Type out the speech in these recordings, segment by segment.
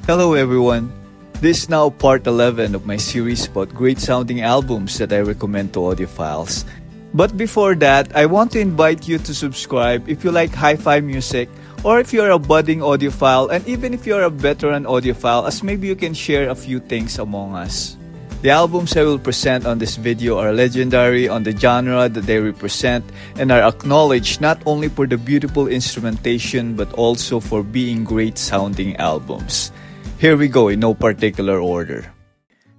Hello everyone! This is now part 11 of my series about great sounding albums that I recommend to audiophiles. But before that, I want to invite you to subscribe if you like hi-fi music, or if you're a budding audiophile, and even if you're a veteran audiophile, as maybe you can share a few things among us. The albums I will present on this video are legendary on the genre that they represent and are acknowledged not only for the beautiful instrumentation but also for being great sounding albums. Here we go in no particular order.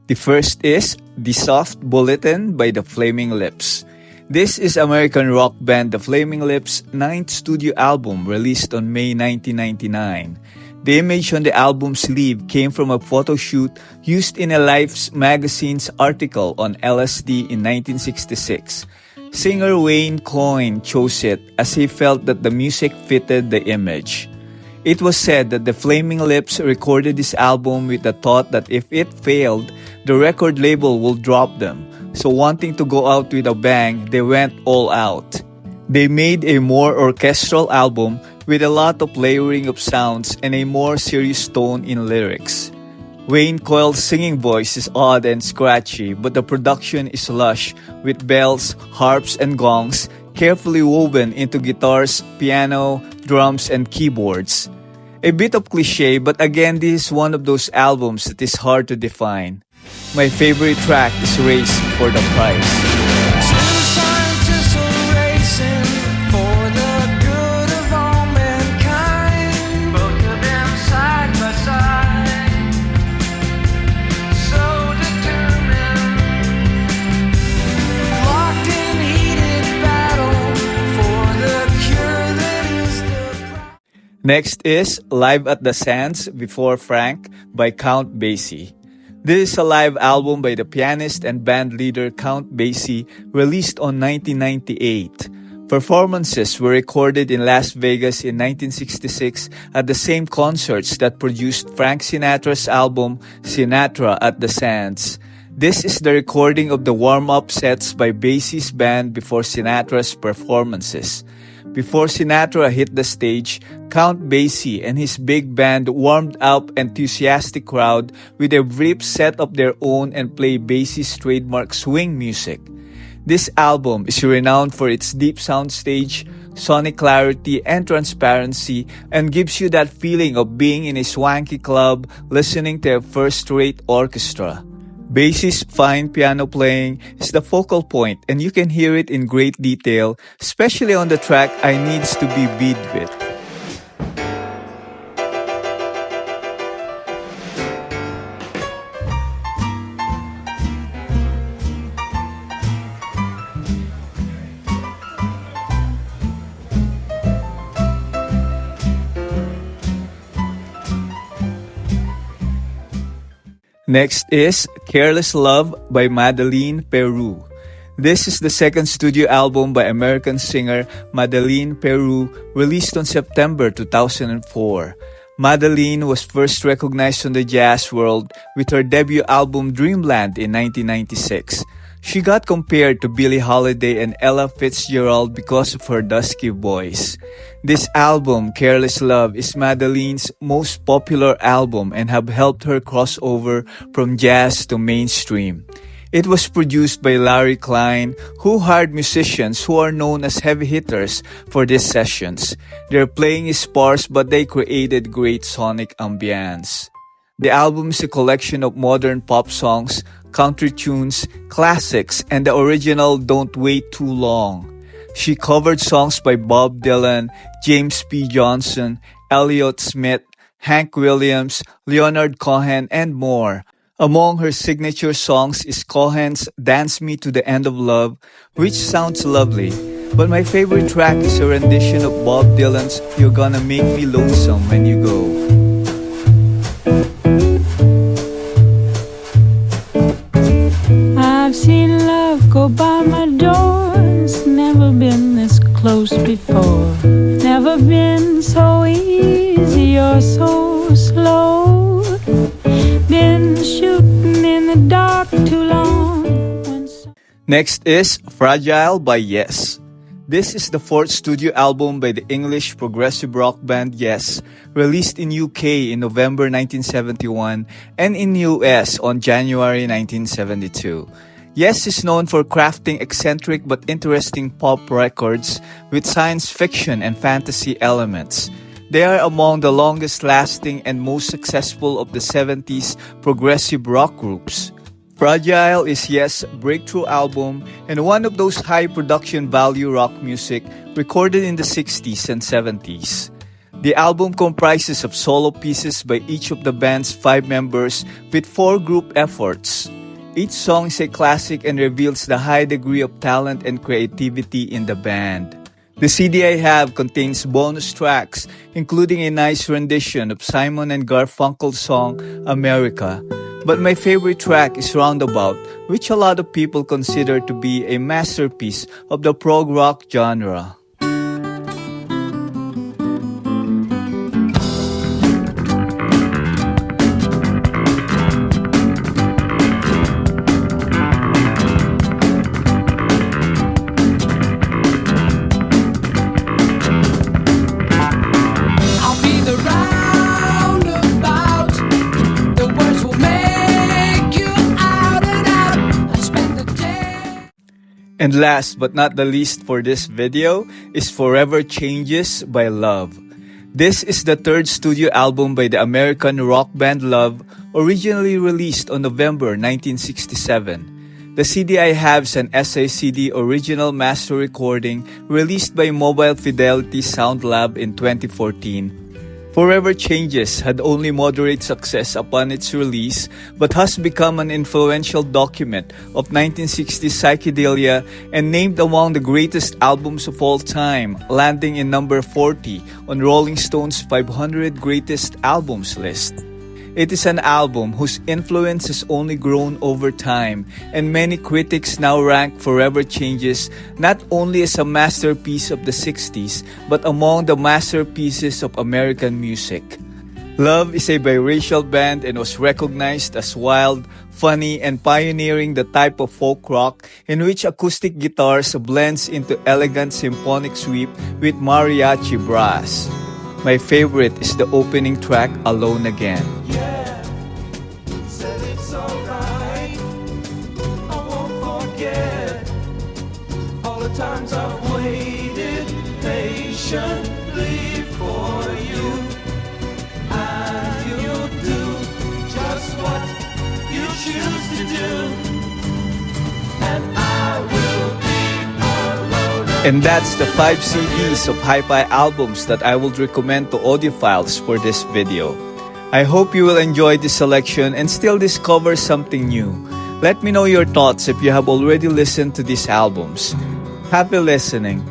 The first is The Soft Bulletin by The Flaming Lips. This is American rock band The Flaming Lips' 9th studio album released on May 1999. The image on the album's sleeve came from a photo shoot used in a Life's magazine's article on LSD in 1966. Singer Wayne Coyne chose it as he felt that the music fitted the image. It was said that the Flaming Lips recorded this album with the thought that if it failed, the record label will drop them. So wanting to go out with a bang, they went all out. They made a more orchestral album with a lot of layering of sounds and a more serious tone in lyrics. Wayne Coyne's singing voice is odd and scratchy, but the production is lush with bells, harps, and gongs carefully woven into guitars, piano, drums, and keyboards. A bit of cliche, but again, this is one of those albums that is hard to define. My favorite track is Race for the Prize. Next is Live at the Sands Before Frank by Count Basie. This is a live album by the pianist and band leader Count Basie, released on 1998. Performances were recorded in Las Vegas in 1966 at the same concerts that produced Frank Sinatra's album Sinatra at the Sands. This is the recording of the warm-up sets by Basie's band before Sinatra's performances. Before Sinatra hit the stage, Count Basie and his big band warmed up enthusiastic crowd with a brief set of their own and play Basie's trademark swing music. This album is renowned for its deep soundstage, sonic clarity, and transparency, and gives you that feeling of being in a swanky club listening to a first-rate orchestra. Basie's fine piano playing is the focal point, and you can hear it in great detail, especially on the track I Needs to Be Beat With. Next is Careless Love by Madeleine Peru. This is the second studio album by American singer Madeleine Peru, released on September 2004. Madeleine was first recognized on the jazz world with her debut album Dreamland in 1996. She got compared to Billie Holiday and Ella Fitzgerald because of her dusky voice. This album, Careless Love, is Madeleine's most popular album and have helped her cross over from jazz to mainstream. It was produced by Larry Klein, who hired musicians who are known as heavy hitters for these sessions. Their playing is sparse, but they created great sonic ambience. The album is a collection of modern pop songs, country tunes, classics, and the original Don't Wait Too Long. She covered songs by Bob Dylan, James P. Johnson, Elliott Smith, Hank Williams, Leonard Cohen, and more. Among her signature songs is Cohen's Dance Me to the End of Love, which sounds lovely. But my favorite track is a rendition of Bob Dylan's You're Gonna Make Me Lonesome When You Go. I've seen love go by my door. It's never been this close before. Never been so easy or so slow. Been shooting in the dark too long. Next is Fragile by Yes. This is the fourth studio album by the English progressive rock band Yes, released in UK in November 1971 and in US on January 1972. Yes is known for crafting eccentric but interesting pop records with science fiction and fantasy elements. They are among the longest-lasting and most successful of the 70s progressive rock groups. Fragile is Yes' breakthrough album and one of those high production value rock music recorded in the 60s and 70s. The album comprises of solo pieces by each of the band's 5 members with 4 group efforts. Each song is a classic and reveals the high degree of talent and creativity in the band. The CD I have contains bonus tracks, including a nice rendition of Simon and Garfunkel's song, America. But my favorite track is Roundabout, which a lot of people consider to be a masterpiece of the prog rock genre. And last but not the least for this video is Forever Changes by Love. This is the third studio album by the American rock band Love, originally released on November 1967. The CD I have is an SACD original master recording released by Mobile Fidelity Sound Lab in 2014. Forever Changes had only moderate success upon its release but has become an influential document of 1960s psychedelia and named among the greatest albums of all time, landing in number 40 on Rolling Stone's 500 Greatest Albums list. It is an album whose influence has only grown over time, and many critics now rank Forever Changes not only as a masterpiece of the 60s, but among the masterpieces of American music. Love is a biracial band and was recognized as wild, funny, and pioneering the type of folk rock in which acoustic guitars blends into elegant symphonic sweep with mariachi brass. My favorite is the opening track, Alone Again. Times I've waited patiently for you, and you'll do just what you choose to do, and I will be alone. And that's the 5 CDs of hi-fi albums that I would recommend to audiophiles for this video. I hope you will enjoy this selection and still discover something new. Let me know your thoughts if you have already listened to these albums. Happy listening.